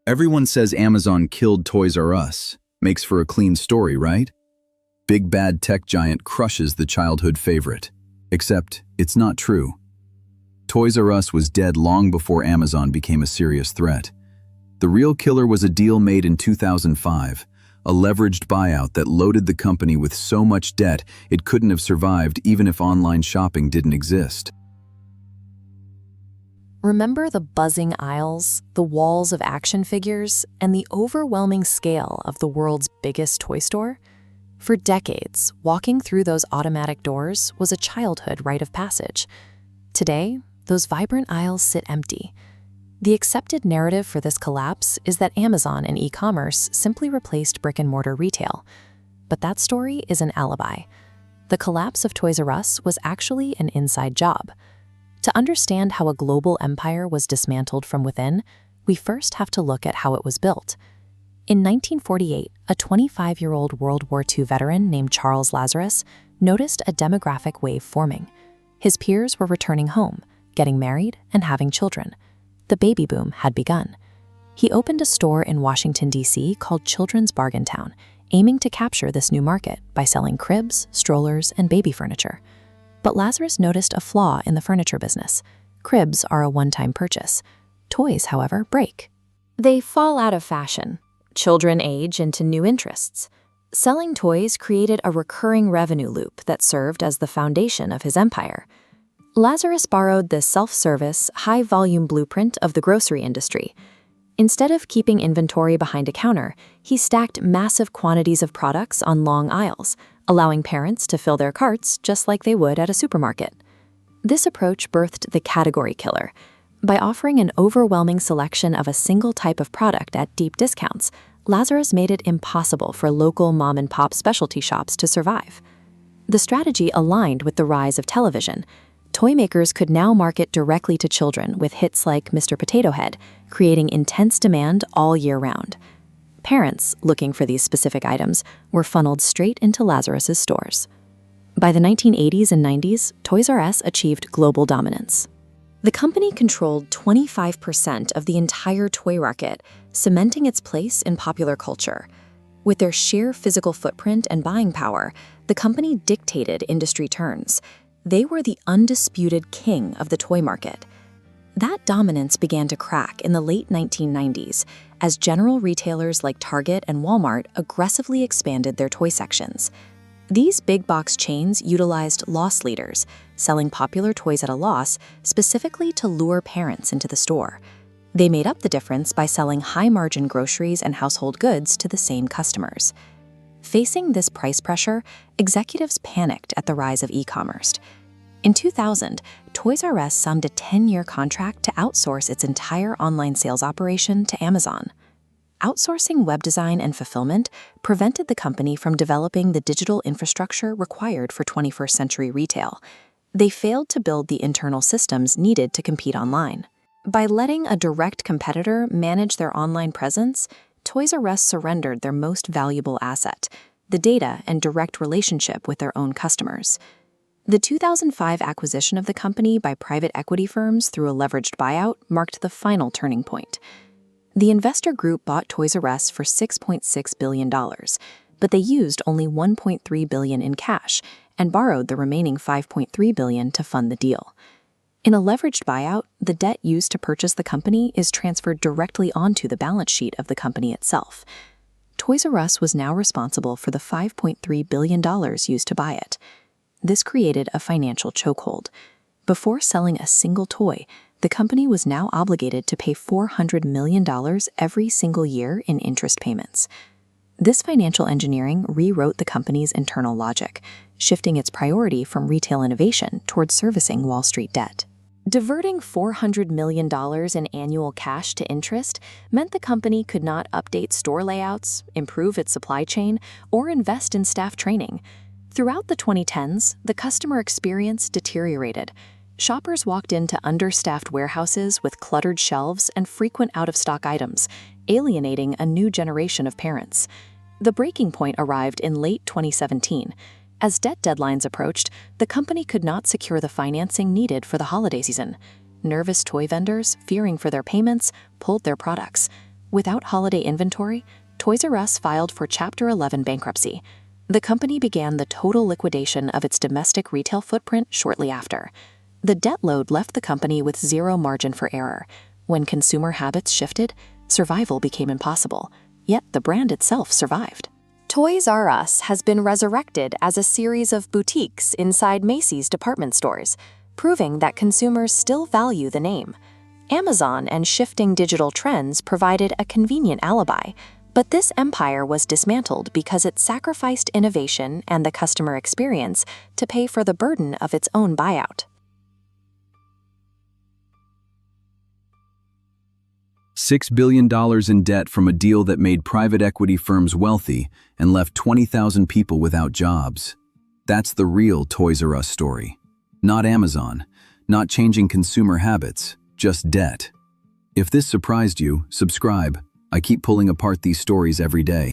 Everyone says Amazon killed Toys R Us. Makes for a clean story, right? Big bad tech giant crushes the childhood favorite. Except, it's not true. Toys R Us was dead long before Amazon became a serious threat. The real killer was a deal made in 2005, a leveraged buyout that loaded the company with so much debt it couldn't have survived even if online shopping didn't exist. Remember the buzzing aisles, the walls of action figures, and the overwhelming scale of the world's biggest toy store? For decades, walking through those automatic doors was a childhood rite of passage. Today, those vibrant aisles sit empty. The accepted narrative for this collapse is that Amazon and e-commerce simply replaced brick-and-mortar retail. But that story is an alibi. The collapse of Toys R Us was actually an inside job. To understand how a global empire was dismantled from within, we first have to look at how it was built. In 1948, a 25-year-old World War II veteran named Charles Lazarus noticed a demographic wave forming. His peers were returning home, getting married, and having children. The baby boom had begun. He opened a store in Washington, D.C. called Children's Bargain Town, aiming to capture this new market by selling cribs, strollers, and baby furniture. But Lazarus noticed a flaw in the furniture business. Cribs are a one-time purchase. Toys, however, break. They fall out of fashion. Children age into new interests. Selling toys created a recurring revenue loop that served as the foundation of his empire. Lazarus borrowed the self-service, high-volume blueprint of the grocery industry. Instead of keeping inventory behind a counter, he stacked massive quantities of products on long aisles, allowing parents to fill their carts just like they would at a supermarket. This approach birthed the category killer. By offering an overwhelming selection of a single type of product at deep discounts, Lazarus made it impossible for local mom-and-pop specialty shops to survive. The strategy aligned with the rise of television. Toy makers could now market directly to children with hits like Mr. Potato Head, creating intense demand all year round. Parents, looking for these specific items, were funneled straight into Lazarus's stores. By the 1980s and 90s, Toys R Us achieved global dominance. The company controlled 25% of the entire toy market, cementing its place in popular culture. With their sheer physical footprint and buying power, the company dictated industry turns. They were the undisputed king of the toy market. That dominance began to crack in the late 1990s as general retailers like Target and Walmart aggressively expanded their toy sections. These big box chains utilized loss leaders, selling popular toys at a loss specifically to lure parents into the store. They made up the difference by selling high-margin groceries and household goods to the same customers. Facing this price pressure, executives panicked at the rise of e-commerce. In 2000, Toys R Us signed a 10-year contract to outsource its entire online sales operation to Amazon. Outsourcing web design and fulfillment prevented the company from developing the digital infrastructure required for 21st century retail. They failed to build the internal systems needed to compete online. By letting a direct competitor manage their online presence, Toys R Us surrendered their most valuable asset, the data and direct relationship with their own customers. The 2005 acquisition of the company by private equity firms through a leveraged buyout marked the final turning point. The investor group bought Toys R Us for $6.6 billion, but they used only $1.3 billion in cash and borrowed the remaining $5.3 billion to fund the deal. In a leveraged buyout, the debt used to purchase the company is transferred directly onto the balance sheet of the company itself. Toys R Us was now responsible for the $5.3 billion used to buy it. This created a financial chokehold. Before selling a single toy, the company was now obligated to pay $400 million every single year in interest payments. This financial engineering rewrote the company's internal logic, shifting its priority from retail innovation towards servicing Wall Street debt. Diverting $400 million in annual cash to interest meant the company could not update store layouts, improve its supply chain, or invest in staff training. Throughout the 2010s, the customer experience deteriorated. Shoppers walked into understaffed warehouses with cluttered shelves and frequent out-of-stock items, alienating a new generation of parents. The breaking point arrived in late 2017. As debt deadlines approached, the company could not secure the financing needed for the holiday season. Nervous toy vendors, fearing for their payments, pulled their products. Without holiday inventory, Toys R Us filed for Chapter 11 bankruptcy. The company began the total liquidation of its domestic retail footprint shortly after. The debt load left the company with zero margin for error. When consumer habits shifted, survival became impossible, yet the brand itself survived. Toys R Us has been resurrected as a series of boutiques inside Macy's department stores, proving that consumers still value the name. Amazon and shifting digital trends provided a convenient alibi, but this empire was dismantled because it sacrificed innovation and the customer experience to pay for the burden of its own buyout. $6 billion in debt from a deal that made private equity firms wealthy and left 20,000 people without jobs. That's the real Toys R Us story. Not Amazon, not changing consumer habits, just debt. If this surprised you, subscribe. I keep pulling apart these stories every day.